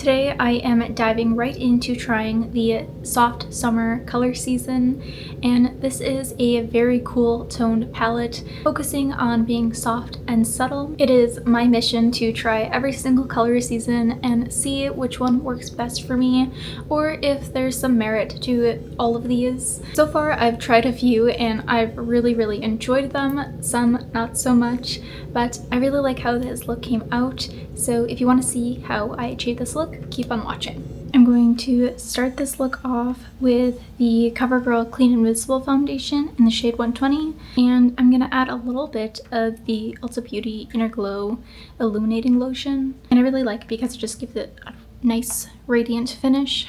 Today I am diving right into trying the Soft Summer Color Season, and this is a very cool toned palette focusing on being soft and subtle. It is my mission to try every single color season and see which one works best for me, or if there's some merit to all of these. So far I've tried a few and I've really enjoyed them, some not so much, but I really like how this look came out. So if you want to see how I achieve this look, keep on watching. I'm going to start this look off with the Covergirl Clean Invisible Foundation in the shade 120, and I'm going to add a little bit of the Ulta Beauty Inner Glow Illuminating Lotion, and I really like it because it just gives it a nice radiant finish.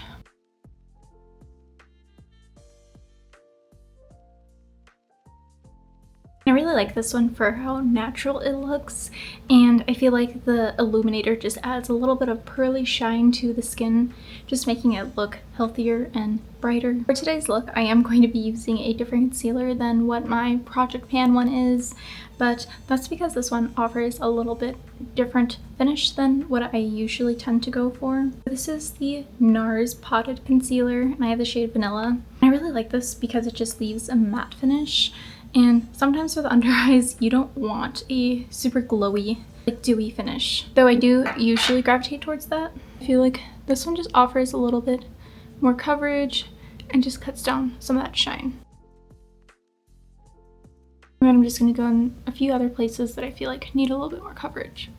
I really like this one for how natural it looks, and I feel like the illuminator just adds a little bit of pearly shine to the skin, just making it look healthier and brighter. For today's look, I am going to be using a different concealer than what my Project Pan one is, but that's because this one offers a little bit different finish than what I usually tend to go for. This is the Nars Potted Concealer, and I have the shade Vanilla. I really like this because it just leaves a matte finish. And sometimes with under eyes, you don't want a super glowy, like dewy finish. Though I do usually gravitate towards that. I feel like this one just offers a little bit more coverage and just cuts down some of that shine. And then I'm just gonna go in a few other places that I feel like need a little bit more coverage.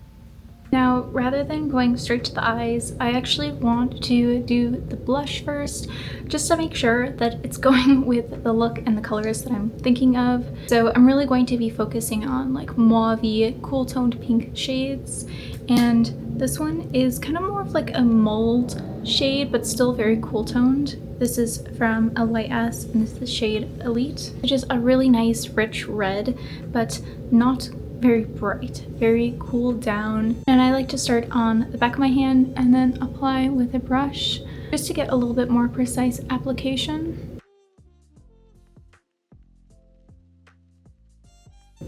Now, rather than going straight to the eyes, I actually want to do the blush first, just to make sure that it's going with the look and the colors that I'm thinking of. So I'm really going to be focusing on like mauve-y, cool toned pink shades. And this one is kind of more of like a mold shade, but still very cool toned. This is from LYS, and this is the shade Elite, which is a really nice rich red, but not very bright, very cool down. And I like to start on the back of my hand and then apply with a brush just to get a little bit more precise application.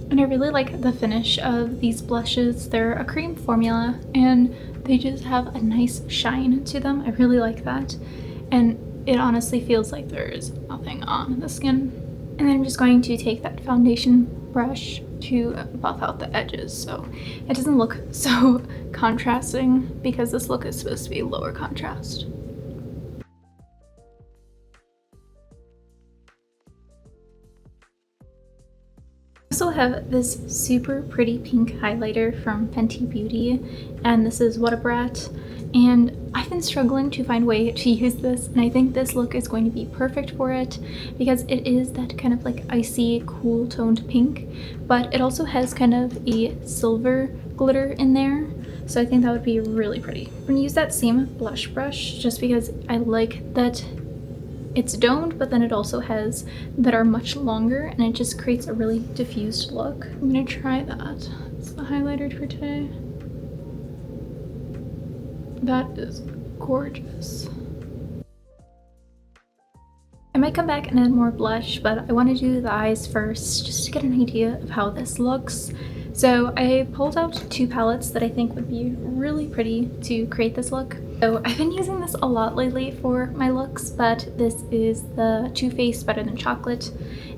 And I really like the finish of these blushes. They're a cream formula and they just have a nice shine to them. I really like that. And it honestly feels like there's nothing on the skin. And then I'm just going to take that foundation brush to buff out the edges so it doesn't look so contrasting, because this look is supposed to be lower contrast. I also have this super pretty pink highlighter from Fenty Beauty, and this is What a Brat, and I've been struggling to find a way to use this, and I think this look is going to be perfect for it because it is that kind of like icy, cool toned pink, but it also has kind of a silver glitter in there, so I think that would be really pretty. I'm going to use that same blush brush just because I like that it's domed, but then it also has that are much longer, and it just creates a really diffused look. I'm gonna try that. It's the highlighter for today. That is gorgeous. I might come back and add more blush, but I want to do the eyes first just to get an idea of how this looks. So I pulled out two palettes that I think would be really pretty to create this look. So I've been using this a lot lately for my looks, but this is the Too Faced Better Than Chocolate,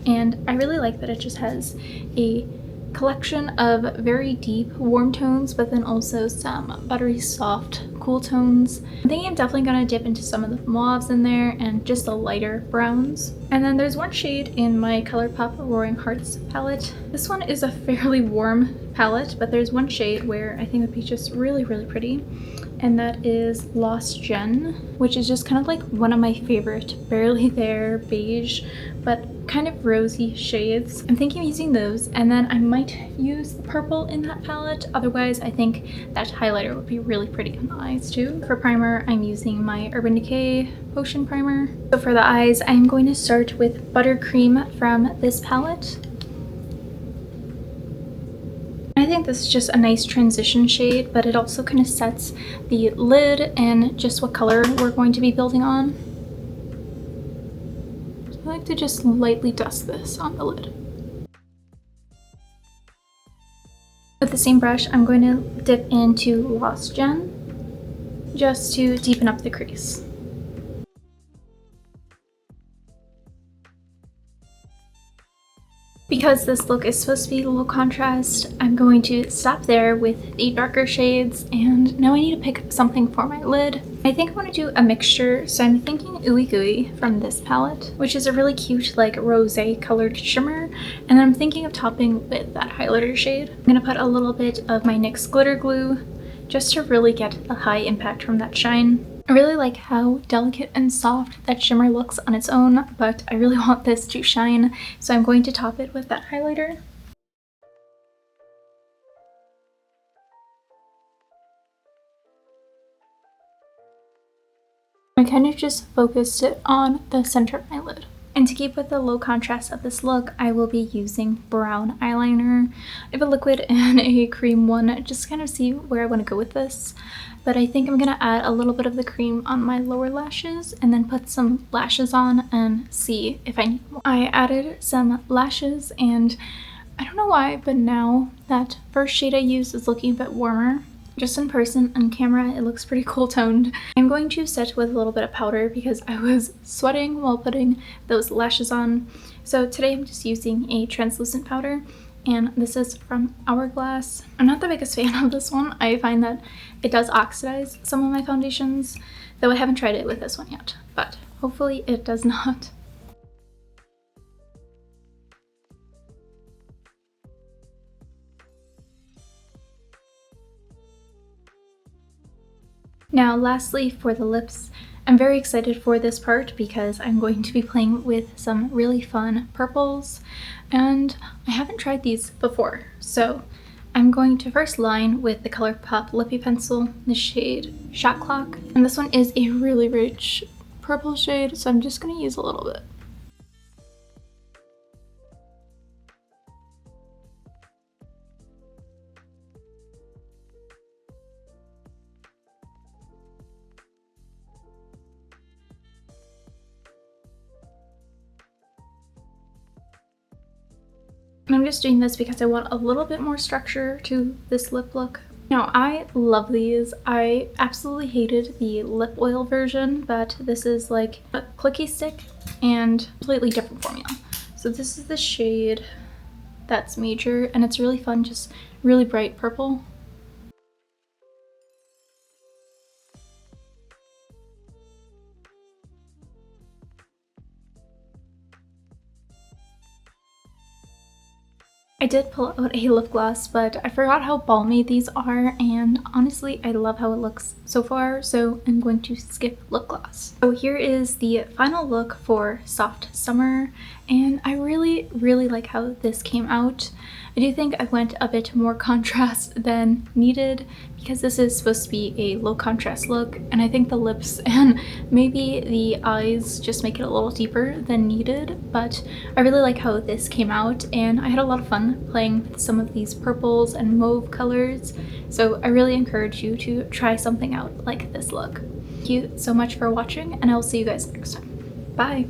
and I really like that it just has a collection of very deep warm tones, but then also some buttery soft cool tones. I think I'm definitely gonna dip into some of the mauves in there and just the lighter browns. And then there's one shade in my Colourpop Roaring Hearts palette. This one is a fairly warm palette, but there's one shade where I think would be just really pretty, and that is Lost Gen, which is just kind of like one of my favorite Barely There beige but kind of rosy shades. I'm thinking of using those, and then I might use the purple in that palette. Otherwise, I think that highlighter would be really pretty on the eyes too. For primer, I'm using my Urban Decay Potion Primer. So for the eyes, I'm going to start with Buttercream from this palette. I think this is just a nice transition shade, but it also kind of sets the lid and just what color we're going to be building on. I like to just lightly dust this on the lid. With the same brush, I'm going to dip into Lost Gen. just to deepen up the crease. Because this look is supposed to be low contrast, I'm going to stop there with the darker shades, and now I need to pick something for my lid. I think I want to do a mixture, so I'm thinking Ooey Gooey from this palette, which is a really cute like rosé colored shimmer, and I'm thinking of topping with that highlighter shade. I'm going to put a little bit of my NYX glitter glue just to really get the high impact from that shine. I really like how delicate and soft that shimmer looks on its own, but I really want this to shine, so I'm going to top it with that highlighter. I kind of just focused it on the center of my lid. And to keep with the low contrast of this look, I will be using brown eyeliner. I have a liquid and a cream one, just to kind of see where I want to go with this. But I think I'm going to add a little bit of the cream on my lower lashes and then put some lashes on and see if I need more. I added some lashes, and I don't know why, but now that first shade I used is looking a bit warmer. Just in person, on camera, it looks pretty cool toned. I'm going to set with a little bit of powder because I was sweating while putting those lashes on. So today I'm just using a translucent powder, and this is from Hourglass. I'm not the biggest fan of this one. I find that it does oxidize some of my foundations, though I haven't tried it with this one yet, but hopefully it does not. Now lastly, for the lips, I'm very excited for this part because I'm going to be playing with some really fun purples, and I haven't tried these before. So I'm going to first line with the Colourpop lippie pencil, the shade Shot Clock, and this one is a really rich purple shade, so I'm just going to use a little bit. And I'm just doing this because I want a little bit more structure to this lip look. Now, I love these. I absolutely hated the lip oil version, but this is like a clicky stick and completely different formula. So this is the shade That's Major, and it's really fun, just really bright purple. I did pull out a lip gloss, but I forgot how balmy these are, and honestly I love how it looks so far, so I'm going to skip lip gloss. So here is the final look for Soft Summer, and I really like how this came out. I do think I went a bit more contrast than needed because this is supposed to be a low contrast look, and I think the lips and maybe the eyes just make it a little deeper than needed, but I really like how this came out, and I had a lot of fun playing with some of these purples and mauve colors, so I really encourage you to try something out like this look. Thank you so much for watching, and I will see you guys next time. Bye!